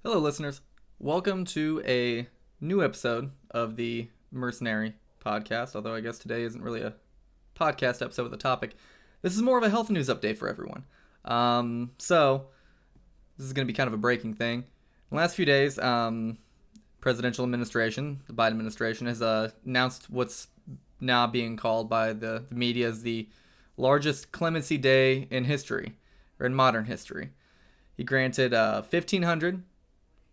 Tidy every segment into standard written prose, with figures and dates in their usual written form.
Hello, listeners. Welcome to a new episode of the Mercenary podcast, although I guess today isn't really a podcast episode with a topic. This is more of a health news update for everyone. So, this is going to be kind of a breaking thing. In the last few days, presidential administration, the Biden administration, has announced what's now being called by the media as the largest clemency day in history, or in modern history. He granted 1,500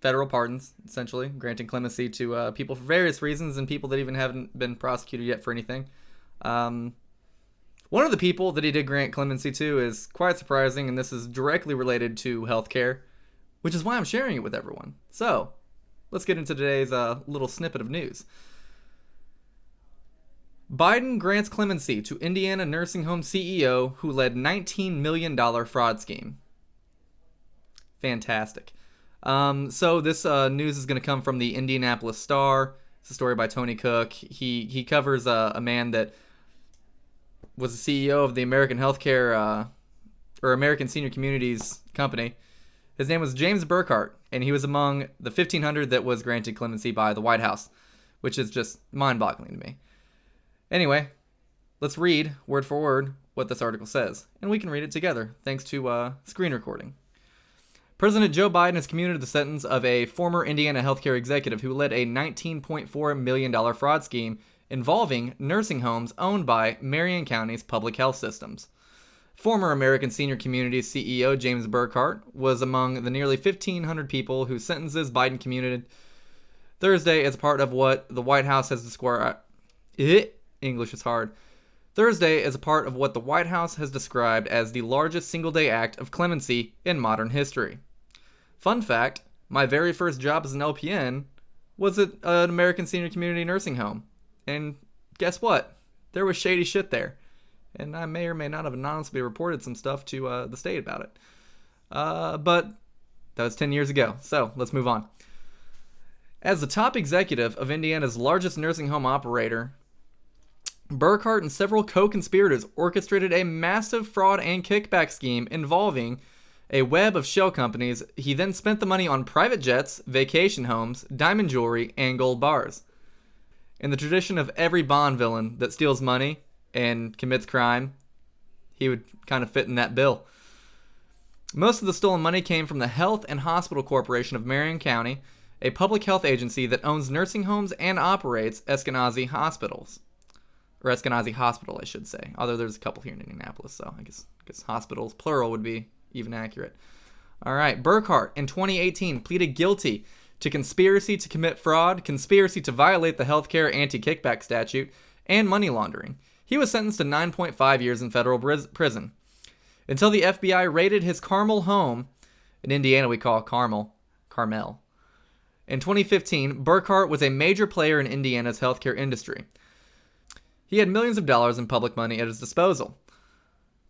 federal pardons, essentially, granting clemency to people for various reasons and people that even haven't been prosecuted yet for anything. One of the people that he did grant clemency to is quite surprising, and this is directly related to healthcare, which is why I'm sharing it with everyone. So, let's get into today's little snippet of news. Biden grants clemency to Indiana nursing home CEO who led $19 million fraud scheme. Fantastic. So this news is going to come from the Indianapolis Star. It's a story by Tony Cook. He covers a man that was the CEO of the American Healthcare or American Senior Communities Company. His name was James Burkhart, and he was among the 1,500 that was granted clemency by the White House, which is just mind-boggling to me. Anyway, let's read word for word what this article says, and we can read it together thanks to screen recording. President Joe Biden has commuted the sentence of a former Indiana healthcare executive who led a $19.4 million fraud scheme involving nursing homes owned by Marion County's public health systems. Former American Senior Communities CEO James Burkhart was among the nearly 1,500 people whose sentences Biden commuted Thursday as part of what the White House has described. English is hard. Thursday as a part of what the White House has described as the largest single-day act of clemency in modern history. Fun fact, my very first job as an LPN was at an American Senior Community Nursing Home. And guess what? There was shady shit there. And I may or may not have anonymously reported some stuff to the state about it. But that was 10 years ago. So let's move on. As the top executive of Indiana's largest nursing home operator, Burkhart and several co-conspirators orchestrated a massive fraud and kickback scheme involving a web of shell companies. He then spent the money on private jets, vacation homes, diamond jewelry, and gold bars. In the tradition of every Bond villain that steals money and commits crime, he would kind of fit in that bill. Most of the stolen money came from the Health and Hospital Corporation of Marion County, a public health agency that owns nursing homes and operates Eskenazi hospitals. Or Eskenazi Hospital, I should say. Although there's a couple here in Indianapolis, so I guess hospitals, plural, would be even accurate. All right, Burkhart in 2018 pleaded guilty to conspiracy to commit fraud, conspiracy to violate the healthcare anti-kickback statute, and money laundering. He was sentenced to 9.5 years in federal prison. Until the FBI raided his Carmel home, in Indiana we call Carmel. In 2015, Burkhart was a major player in Indiana's healthcare industry. He had millions of dollars in public money at his disposal.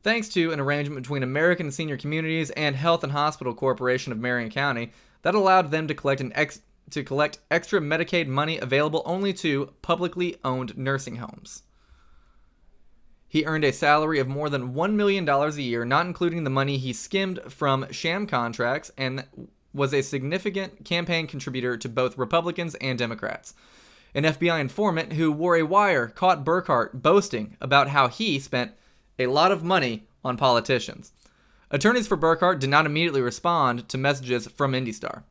Thanks to an arrangement between American Senior Communities and Health and Hospital Corporation of Marion County that allowed them to collect extra Medicaid money available only to publicly owned nursing homes. He earned a salary of more than $1 million a year, not including the money he skimmed from sham contracts, and was a significant campaign contributor to both Republicans and Democrats. An FBI informant who wore a wire caught Burkhart boasting about how he spent a lot of money on politicians. Attorneys for Burkhart did not immediately respond to messages from IndyStar.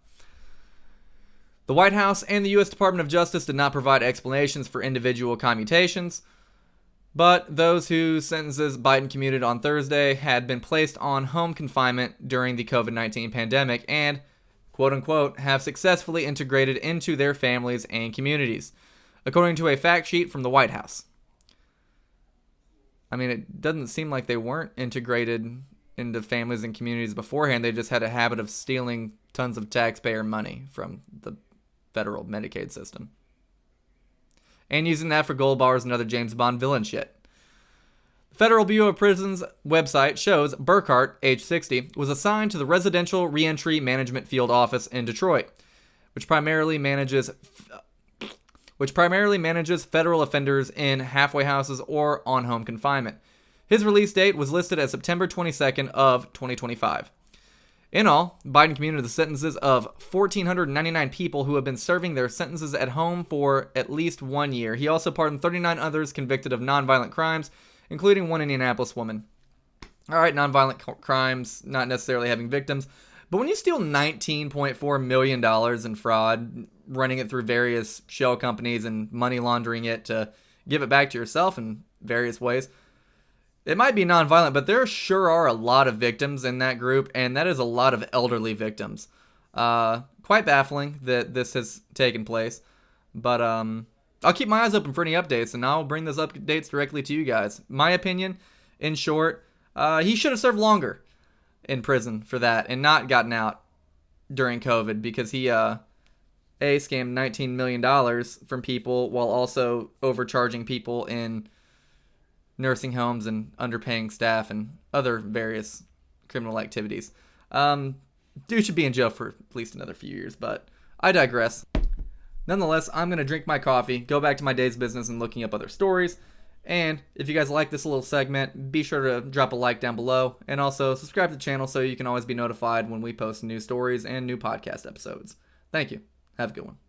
The White House and the U.S. Department of Justice did not provide explanations for individual commutations, but those whose sentences Biden commuted on Thursday had been placed on home confinement during the COVID-19 pandemic and, quote-unquote, have successfully integrated into their families and communities, according to a fact sheet from the White House. I mean, it doesn't seem like they weren't integrated into families and communities beforehand. They just had a habit of stealing tons of taxpayer money from the federal Medicaid system. And using that for gold bars and other James Bond villain shit. The Federal Bureau of Prisons website shows Burkhart, age 60, was assigned to the Residential Reentry Management Field Office in Detroit, which primarily manages federal offenders in halfway houses or on home confinement. His release date was listed as September 22nd of 2025. In all, Biden commuted the sentences of 1,499 people who have been serving their sentences at home for at least 1 year. He also pardoned 39 others convicted of nonviolent crimes, including one Indianapolis woman. All right, nonviolent crimes, not necessarily having victims. But when you steal $19.4 million in fraud, running it through various shell companies and money laundering it to give it back to yourself in various ways, it might be nonviolent, but there sure are a lot of victims in that group, and that is a lot of elderly victims. Quite baffling that this has taken place, but I'll keep my eyes open for any updates, and I'll bring those updates directly to you guys. My opinion, in short, he should have served longer in prison for that and not gotten out during COVID, because he scammed $19 million from people while also overcharging people in nursing homes and underpaying staff and other various criminal activities. Dude should be in jail for at least another few years, but I digress. Nonetheless, I'm going to drink my coffee, go back to my day's business and looking up other stories. And if you guys like this little segment, be sure to drop a like down below, and also subscribe to the channel so you can always be notified when we post new stories and new podcast episodes. Thank you. Have a good one.